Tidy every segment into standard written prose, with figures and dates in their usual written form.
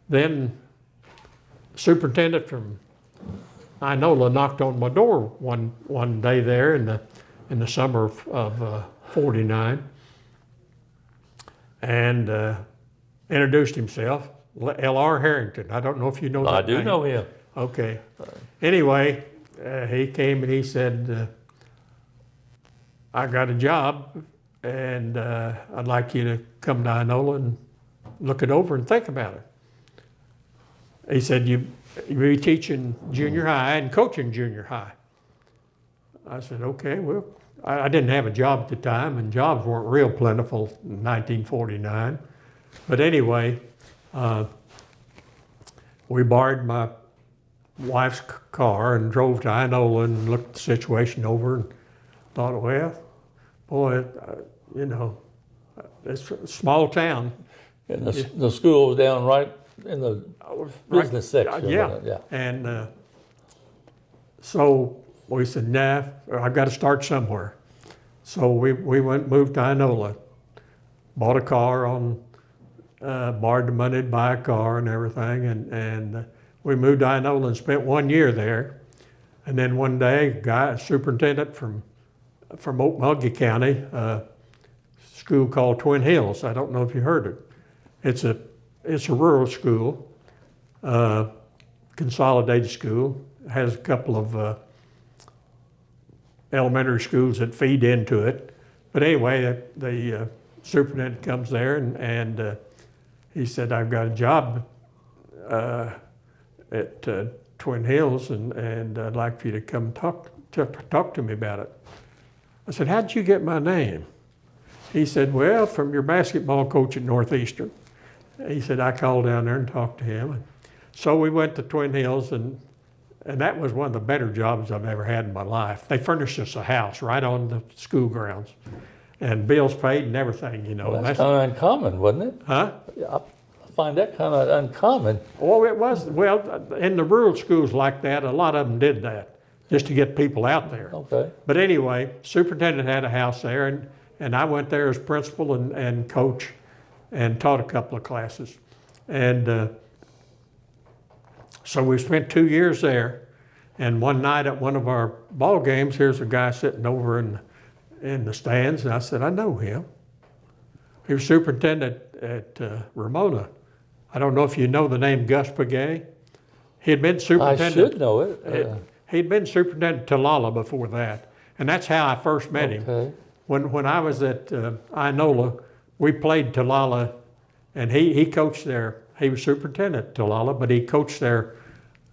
then superintendent from Inola knocked on my door one day there in the summer of 49, and introduced himself, L.R. Harrington. I don't know if you know that I do name. know him. Okay. Anyway, he came and he said, I got a job, and I'd like you to come to Inola and look it over and think about it. He said, you'll be teaching junior high and coaching junior high. I said, okay, well, I didn't have a job at the time, and jobs weren't real plentiful in 1949. But anyway, we borrowed my wife's car and drove to Inola and looked the situation over and thought, well, boy, you know, it's a small town. And the school was down right in the business section. Yeah. Yeah. And so we said, nah, I've got to start somewhere. So we moved to Inola, bought a car borrowed the money to buy a car and everything, and we moved to Inola and spent 1 year there. And then one day, a superintendent from Okmulgee County, a school called Twin Hills. I don't know if you heard it. It's a rural school, consolidated school. It has a couple of elementary schools that feed into it. But anyway, the superintendent comes there and he said, I've got a job at Twin Hills and I'd like for you to come talk to me about it. I said, how'd you get my name? He said, well, from your basketball coach at Northeastern. He said, I called down there and talked to him. And so we went to Twin Hills, and that was one of the better jobs I've ever had in my life. They furnished us a house right on the school grounds, and bills paid and everything, you know. Well, that's kind of uncommon, wasn't it? Huh? Yeah, I find that kind of uncommon. Well, it was. Well, in the rural schools like that, a lot of them did that just to get people out there. Okay. But anyway, superintendent had a house there, and I went there as principal and coach and taught a couple of classes. And so we spent 2 years there. And one night at one of our ball games, here's a guy sitting over in the stands, and I said, I know him. He was superintendent at Ramona. I don't know if you know the name Gus Pagay. He had been superintendent. I should know it. He'd been superintendent at Talala before that. And that's how I first met him. When I was at Inola, we played Talala, and he coached there. He was superintendent at Talala, but he coached their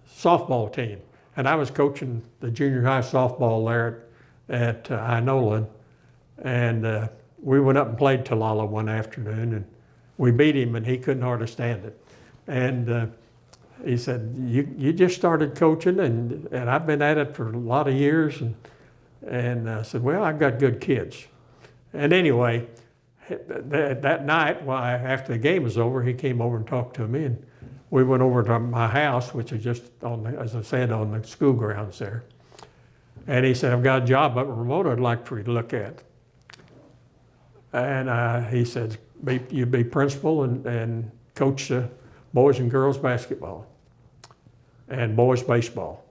softball team. And I was coaching the junior high softball there at Inola. And we went up and played Talala one afternoon, and we beat him, and he couldn't hardly stand it. And he said, you just started coaching, and I've been at it for a lot of years. And I said, well, I've got good kids. And anyway, that night, after the game was over, he came over and talked to me, and we went over to my house, which is just as I said, on the school grounds there. And he said, I've got a job up at Ramona I'd like for you to look at. And he said, you'd be principal and coach boys and girls basketball and boys baseball.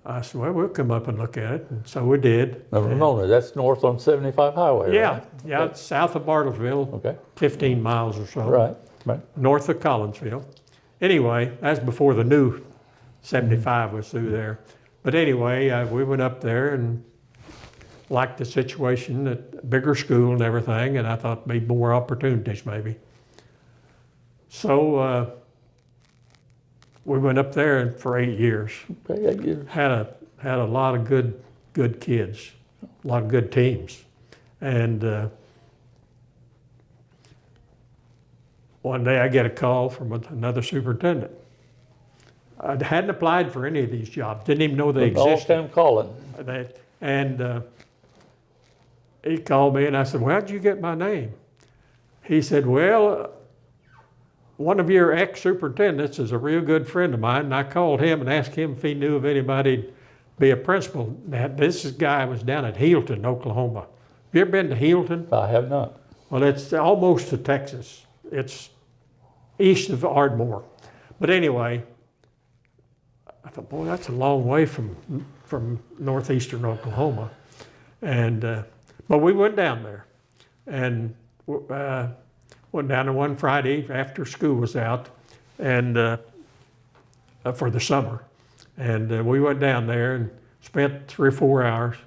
I said, well, we'll come up and look at it. And so we did. Now, Ramona, that's north on 75 Highway, Yeah, right? yeah, it's south of Bartlesville, Okay. 15 miles or so. Right. North of Collinsville. Anyway, that's before the new 75 was through there. But anyway, we went up there and liked the situation, at bigger school and everything, and I thought maybe more opportunities maybe. So we went up there for 8 years. Okay, 8 years. Had a lot of good kids, a lot of good teams. And one day I get a call from another superintendent. I hadn't applied for any of these jobs, didn't even know they existed. All came calling. And he called me and I said, well, how'd you get my name? He said, well, one of your ex-superintendents is a real good friend of mine, and I called him and asked him if he knew of anybody'd be a principal. Now, this guy was down at Healdton, Oklahoma. Have you ever been to Healdton? I have not. Well, it's almost to Texas. It's east of Ardmore. But anyway, I thought, boy, that's a long way from northeastern Oklahoma. And but we went down there, and went down there one Friday after school was out, and for the summer, and we went down there and spent 3 or 4 hours.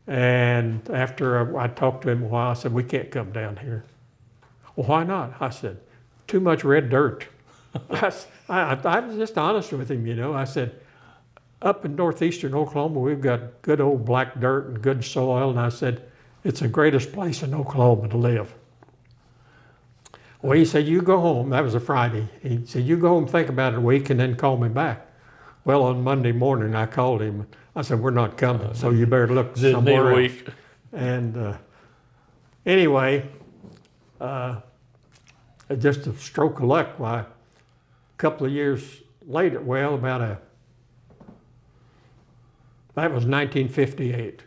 And after I talked to him a while, I said, we can't come down here. Well, why not? I said, too much red dirt. I was just honest with him, you know. I said, up in northeastern Oklahoma, we've got good old black dirt and good soil. And I said, it's the greatest place in Oklahoma to live. Well, he said, you go home. That was a Friday. He said, you go home, think about it a week, and then call me back. Well, on Monday morning, I called him. I said, we're not coming, so you better look somewhere else. And anyway, just a stroke of luck, why, a couple of years later, well, that was 1958.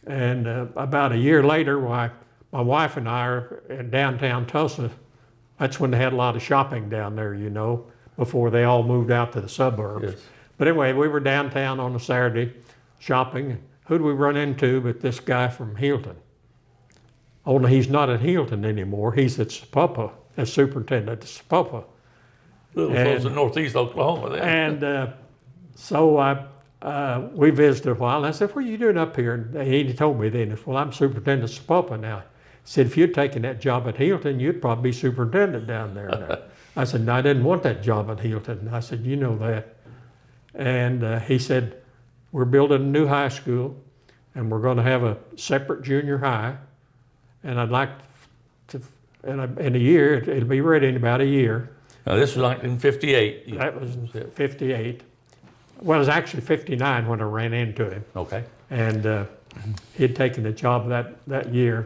And about a year later, why, my wife and I are in downtown Tulsa. That's when they had a lot of shopping down there, you know, before they all moved out to the suburbs. Yes. But anyway, we were downtown on a Saturday shopping. Who do we run into but this guy from Healdton? Only he's not at Healdton anymore. He's at Sapulpa, as superintendent at Sapulpa. Little close to northeast Oklahoma then. And so we visited a while. And I said, what are you doing up here? And he told me then, well, I'm superintendent at Sapulpa now. He said, if you'd taken that job at Healdton, you'd probably be superintendent down there now. I said, no, I didn't want that job at Healdton. I said, you know that. And he said, we're building a new high school, and we're going to have a separate junior high. And I'd like to, in a year, it'll be ready in about a year. Now, this was 1958. That was 58. Well, it was actually 59 when I ran into him. Okay. And he'd taken the job that year.